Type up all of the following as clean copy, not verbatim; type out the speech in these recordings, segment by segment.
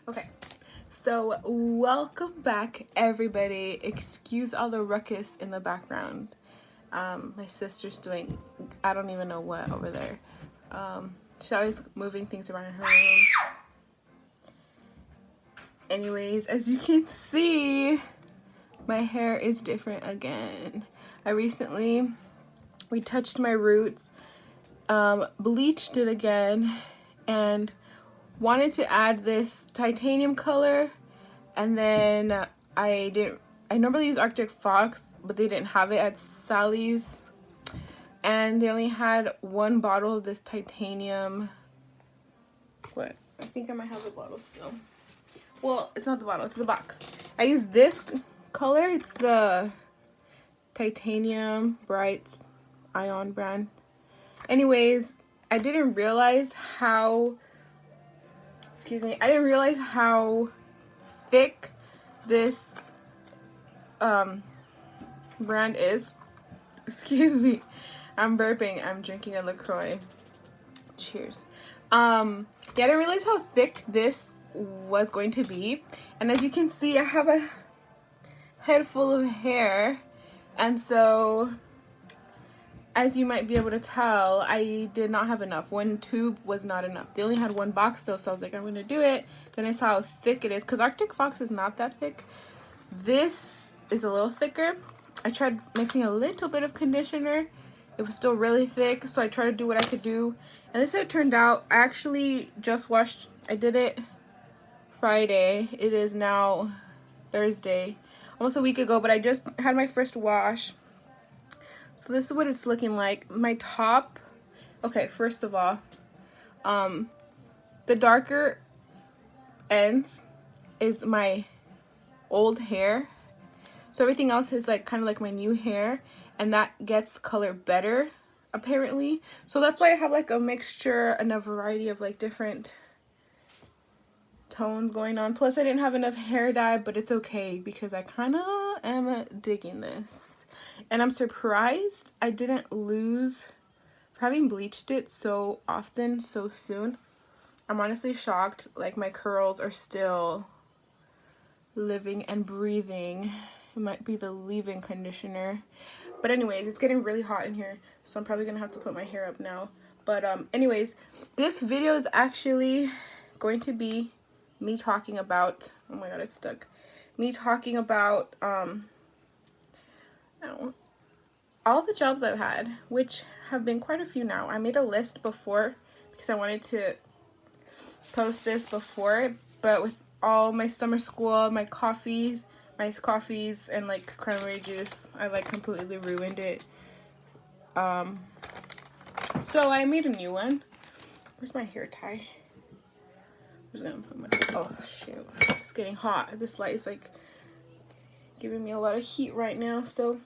Okay, so welcome back, everybody. Excuse all the ruckus in the background. My sister's doing, I don't even know what over there. She's always moving things around in her room. Anyways, as you can see, my hair is different again. I recently retouched my roots, bleached it again, and wanted to add this titanium color, and then I normally use Arctic Fox, but they didn't have it at Sally's, and they only had one bottle of this titanium. What? I think I might have the bottle still. Well, it's not the bottle, it's the box. I use this color. It's the Titanium Bright Ion brand. Anyways, I didn't realize how thick this brand is. Excuse me, I'm burping. I'm drinking a LaCroix. Cheers. Yeah, I didn't realize how thick this was going to be, and as you can see, I have a head full of hair, and so as you might be able to tell, I did not have enough. One tube was not enough. They only had one box though, so I was like, I'm gonna do it. Then I saw how thick it is, because Arctic Fox is not that thick. This is a little thicker. I tried mixing a little bit of conditioner. It was still really thick, so I tried to do what I could do. And this is how it turned out. I actually just washed, I did it Friday. It is now Thursday, almost a week ago, but I just had my first wash. So this is what it's looking like. My top, okay, first of all, the darker ends is my old hair. So everything else is like kind of like my new hair, and that gets color better apparently. So that's why I have like a mixture and a variety of like different tones going on. Plus I didn't have enough hair dye, but it's okay because I kind of am digging this. And I'm surprised I didn't lose for having bleached it so often, so soon. I'm honestly shocked. Like, my curls are still living and breathing. It might be the leave-in conditioner. But anyways, it's getting really hot in here, so I'm probably gonna have to put my hair up now. But anyways, this video is actually going to be me talking about, oh my god, it's stuck. Me talking about all the jobs I've had, which have been quite a few now. I made a list before because I wanted to post this before, but with all my summer school, my coffees, and like cranberry juice, I like completely ruined it. So I made a new one. Where's my hair tie? I'm just gonna put my, oh shoot, it's getting hot. This light is like giving me a lot of heat right now, so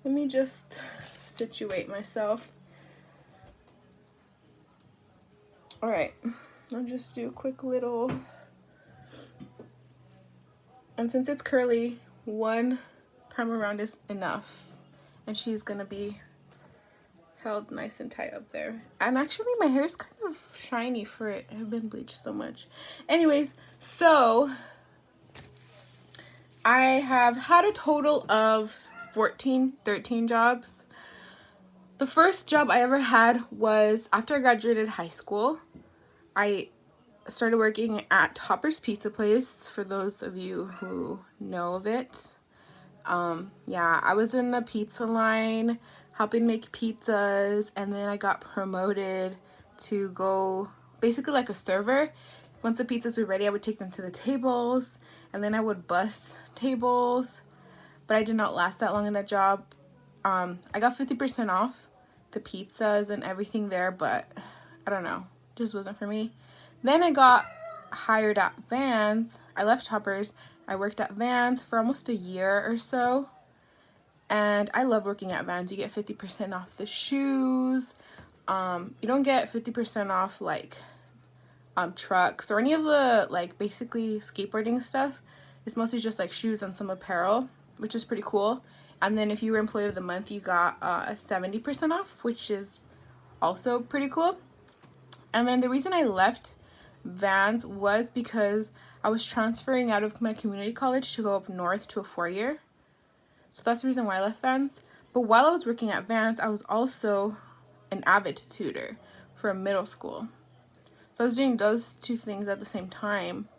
let me just situate myself. All right, I'll just do a quick little, and since it's curly, one time around is enough, and she's gonna be held nice and tight up there. And actually my hair is kind of shiny for it. I've been bleached so much. Anyways, so I have had a total of 13 jobs. The first job I ever had was after I graduated high school. I started working at Topper's Pizza Place, for those of you who know of it. Yeah, I was in the pizza line helping make pizzas, and then I got promoted to go basically like a server. Once the pizzas were ready, I would take them to the tables, and then I would bus tables, but I did not last that long in that job. I got 50% off the pizzas and everything there, but I don't know, just wasn't for me. Then I got hired at Vans. I left Toppers. I worked at Vans for almost a year or so, and I love working at Vans. You get 50% off the shoes. You don't get 50% off like trucks or any of the like basically skateboarding stuff. It's mostly just like shoes and some apparel, which is pretty cool. And then if you were employee of the month, you got a 70% off, which is also pretty cool. And then the reason I left Vans was because I was transferring out of my community college to go up north to a 4-year. So that's the reason why I left Vans. But while I was working at Vans, I was also an avid tutor for a middle school. So I was doing those two things at the same time.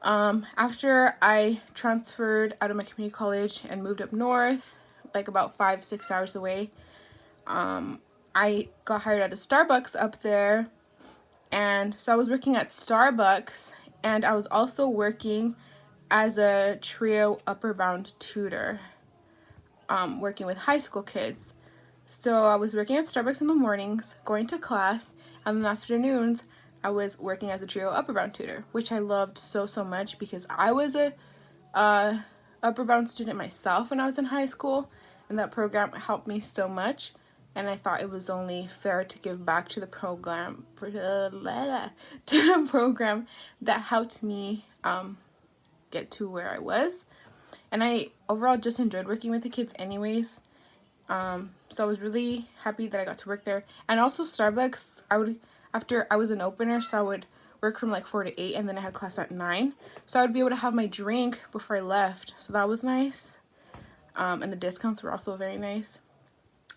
After I transferred out of my community college and moved up north, like about 5-6 hours away, I got hired at a Starbucks up there. And so I was working at Starbucks, and I was also working as a trio upper bound tutor, working with high school kids. So I was working at Starbucks in the mornings, going to class, and in the afternoons, I was working as a trio upper bound tutor, which I loved so much because I was a upper bound student myself when I was in high school, and that program helped me so much. And I thought it was only fair to give back to the program program that helped me get to where I was. And I overall just enjoyed working with the kids anyways. So I was really happy that I got to work there. And also Starbucks, after I was an opener, so I would work from like 4 to 8, and then I had class at 9. So I would be able to have my drink before I left. So that was nice. And the discounts were also very nice.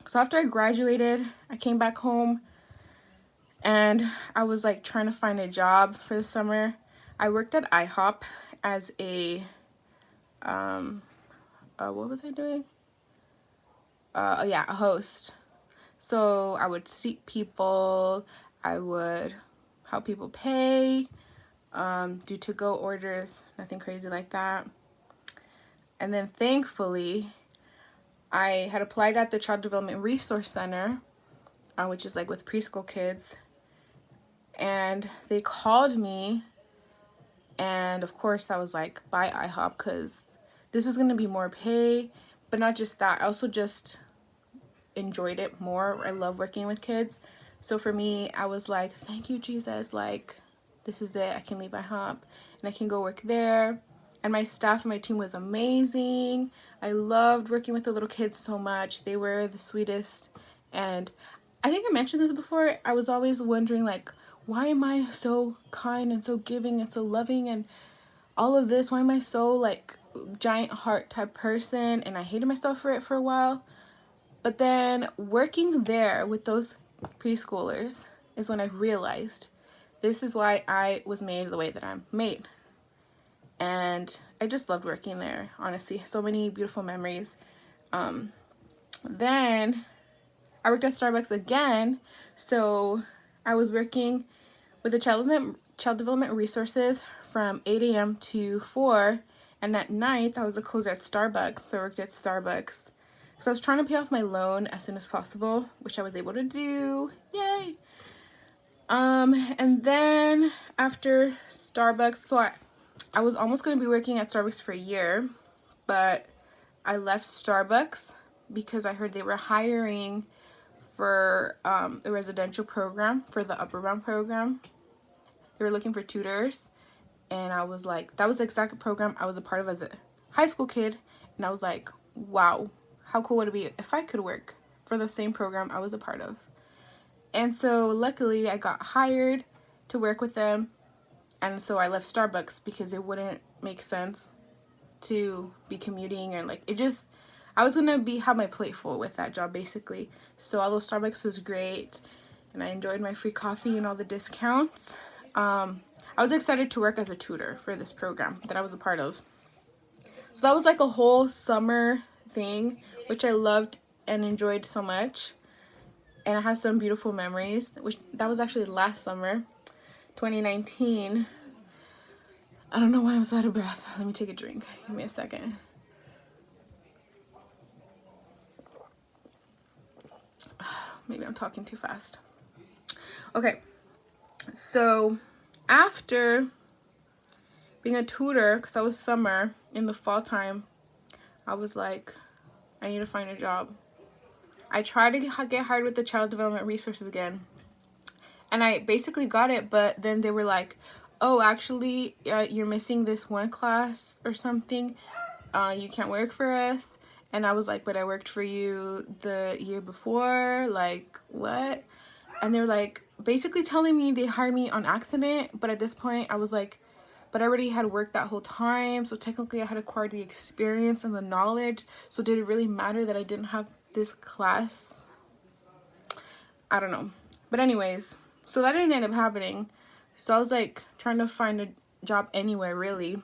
So after I graduated, I came back home and I was like trying to find a job for the summer. I worked at IHOP as a, what was I doing? A host. So I would seat people, I would help people pay, do to-go orders, nothing crazy like that. And then thankfully, I had applied at the Child Development Resource Center, which is like with preschool kids, and they called me, and of course I was like, bye IHOP, because this was going to be more pay. But not just that, I also just enjoyed it more. I love working with kids. So for me, I was like, thank you, Jesus, like this is it. I can leave IHOP and I can go work there. And my staff and my team was amazing. I loved working with the little kids so much. They were the sweetest. And I think I mentioned this before. I was always wondering, like, why am I so kind and so giving and so loving and all of this? Why am I so, like, giant heart type person? And I hated myself for it for a while. But then working there with those preschoolers is when I realized this is why I was made the way that I'm made. And I just loved working there, honestly. So many beautiful memories. Then I worked at Starbucks again. So I was working with the child development resources from 8 a.m. to 4. And at night, I was a closer at Starbucks. So I worked at Starbucks. So I was trying to pay off my loan as soon as possible, which I was able to do. Yay! And then after Starbucks, so I was almost going to be working at Starbucks for a year, but I left Starbucks because I heard they were hiring for a residential program for the Upper Bound program. They were looking for tutors, and I was like, that was the exact program I was a part of as a high school kid, and I was like, wow, how cool would it be if I could work for the same program I was a part of? And so luckily I got hired to work with them. And so I left Starbucks because it wouldn't make sense to be commuting, or like, I was gonna have my plate full with that job basically. So although Starbucks was great and I enjoyed my free coffee and all the discounts, I was excited to work as a tutor for this program that I was a part of. So that was like a whole summer thing, which I loved and enjoyed so much. And I have some beautiful memories, that was actually last summer, 2019. I don't know why I'm so out of breath. Let me take a drink. Give me a second. Maybe I'm talking too fast. Okay, so after being a tutor, because I was summer, in the fall time, I was like, I need to find a job. I tried to get hired with the Child Development Resources again, and I basically got it, but then they were like, oh, actually, you're missing this one class or something. You can't work for us. And I was like, but I worked for you the year before. Like, what? And they were like, basically telling me they hired me on accident. But at this point I was like, but I already had worked that whole time, so technically I had acquired the experience and the knowledge. So did it really matter that I didn't have this class? I don't know. But anyways, so that didn't end up happening. So I was like trying to find a job anywhere really.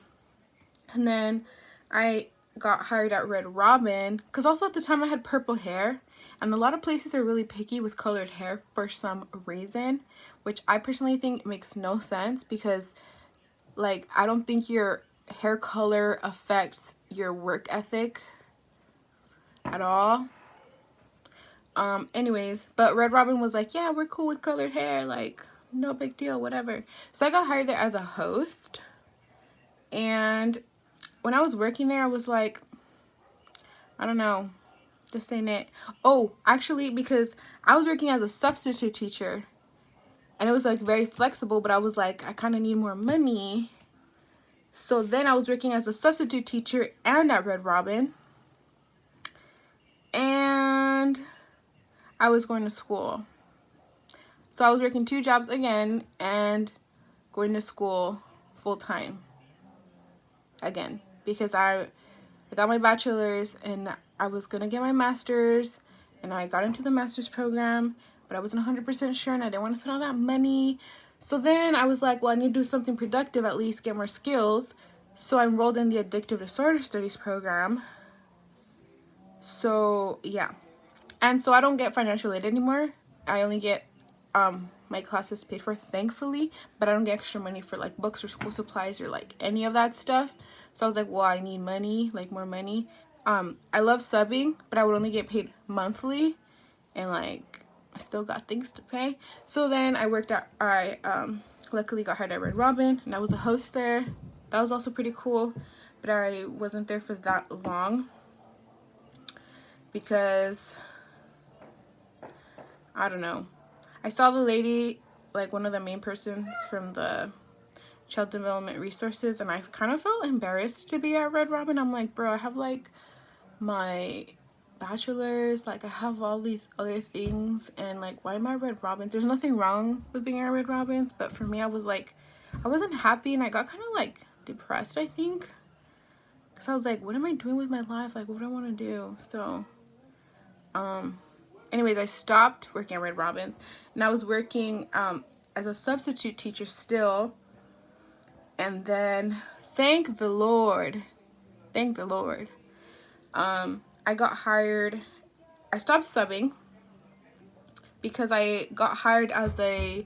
And then I got hired at Red Robin, because also at the time I had purple hair, and a lot of places are really picky with colored hair for some reason, which I personally think makes no sense, because like I don't think your hair color affects your work ethic at all. Anyways, but Red Robin was like, yeah, we're cool with colored hair, like no big deal, whatever. So I got hired there as a host, and when I was working there I was like, I don't know, this ain't it. Oh, actually, because I was working as a substitute teacher and it was like very flexible, but I was like, I kind of need more money. So then I was working as a substitute teacher and at Red Robin, and I was going to school. So I was working 2 jobs again and going to school full time again, because I got my bachelor's and I was gonna get my master's, and I got into the master's program, but I wasn't 100% sure and I didn't want to spend all that money. So then I was like, well, I need to do something productive, at least get more skills. So I enrolled in the Addictive Disorder Studies program. So yeah, and so I don't get financial aid anymore. I only get my classes paid for, thankfully, but I don't get extra money for like books or school supplies or like any of that stuff. So I was like, well, I need money, like more money. I love subbing, but I would only get paid monthly, and like I still got things to pay. So then I luckily got hired at Red Robin, and I was a host there. That was also pretty cool, but I wasn't there for that long because I don't know. I saw the lady, like one of the main persons from the Child Development Resources, and I kind of felt embarrassed to be at Red Robin. I'm like, bro, I have like my bachelor's, like I have all these other things, and like why am I Red Robins? There's nothing wrong with being at Red Robins, but for me I was like, I wasn't happy, and I got kind of like depressed, I think, because I was like, what am I doing with my life? Like what do I want to do? So anyways, I stopped working at Red Robins, and I was working as a substitute teacher still. And then thank the Lord, I got hired. I stopped subbing because I got hired as a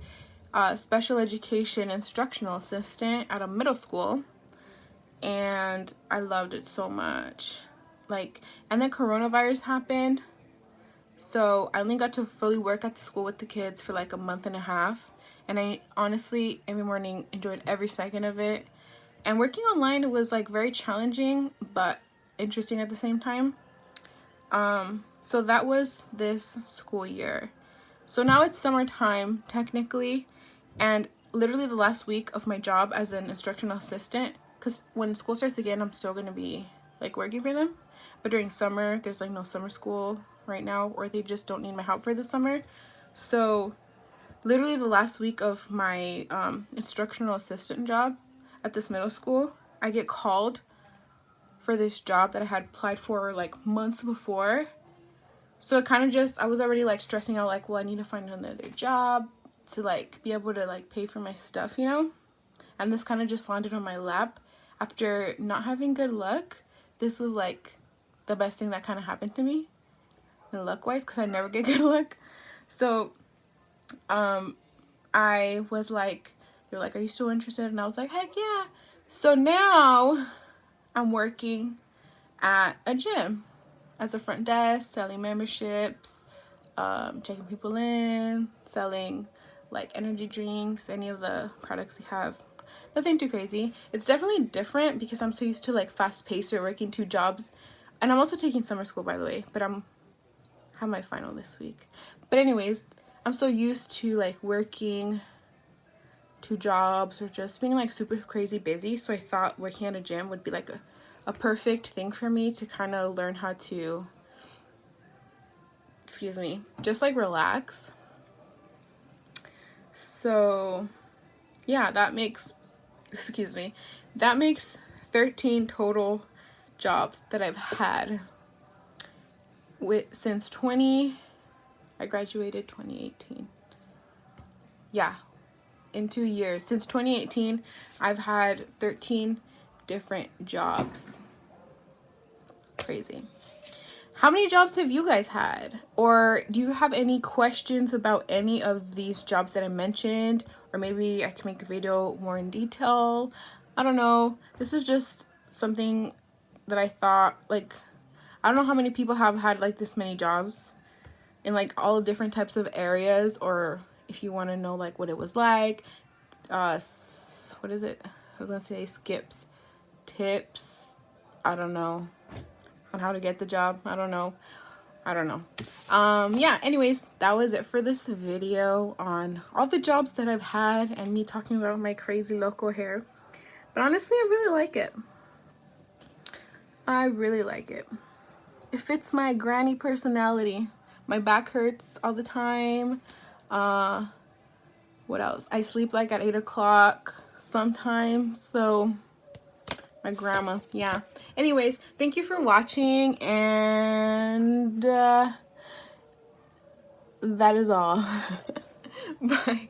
special education instructional assistant at a middle school, and I loved it so much. Like, and then coronavirus happened, so I only got to fully work at the school with the kids for like a month and a half, and I honestly every morning enjoyed every second of it. And working online was like very challenging but interesting at the same time. So that was this school year. So now it's summertime technically, and literally the last week of my job as an instructional assistant, because when school starts again I'm still gonna be like working for them, but during summer there's like no summer school right now, or they just don't need my help for the summer. So literally the last week of my instructional assistant job at this middle school, I get called for this job that I had applied for like months before. So it kind of just, I was already like stressing out like, well, I need to find another job to like be able to like pay for my stuff, you know? And this kind of just landed on my lap after not having good luck. This was like the best thing that kind of happened to me, and luck wise, because I never get good luck. So I was like, they're like, are you still interested? And I was like, heck yeah. So now I'm working at a gym as a front desk, selling memberships, checking people in, selling like energy drinks, any of the products we have. Nothing too crazy. It's definitely different because I'm so used to like fast paced or working 2 jobs. And I'm also taking summer school, by the way, but I have my final this week. But anyways, I'm so used to like working 2 jobs or just being like super crazy busy. So I thought working at a gym would be like a perfect thing for me to kind of learn how to, excuse me, just like relax. So yeah, that makes, excuse me, that makes 13 total jobs that I've had since I graduated 2018. Yeah, in 2 years. Since 2018, I've had 13 different jobs. Crazy. How many jobs have you guys had? Or do you have any questions about any of these jobs that I mentioned? Or maybe I can make a video more in detail. I don't know. This is just something that I thought, like, I don't know how many people have had like this many jobs in like all different types of areas, or if you want to know like what it was like, what is it? I was gonna say skips, tips, I don't know, on how to get the job. I don't know. Yeah, anyways, that was it for this video on all the jobs that I've had and me talking about my crazy local hair. But honestly, I really like it. I really like it. It fits my granny personality. My back hurts all the time. What else? I sleep like at 8 o'clock sometimes, so my grandma, yeah. Anyways, thank you for watching, and that is all. Bye.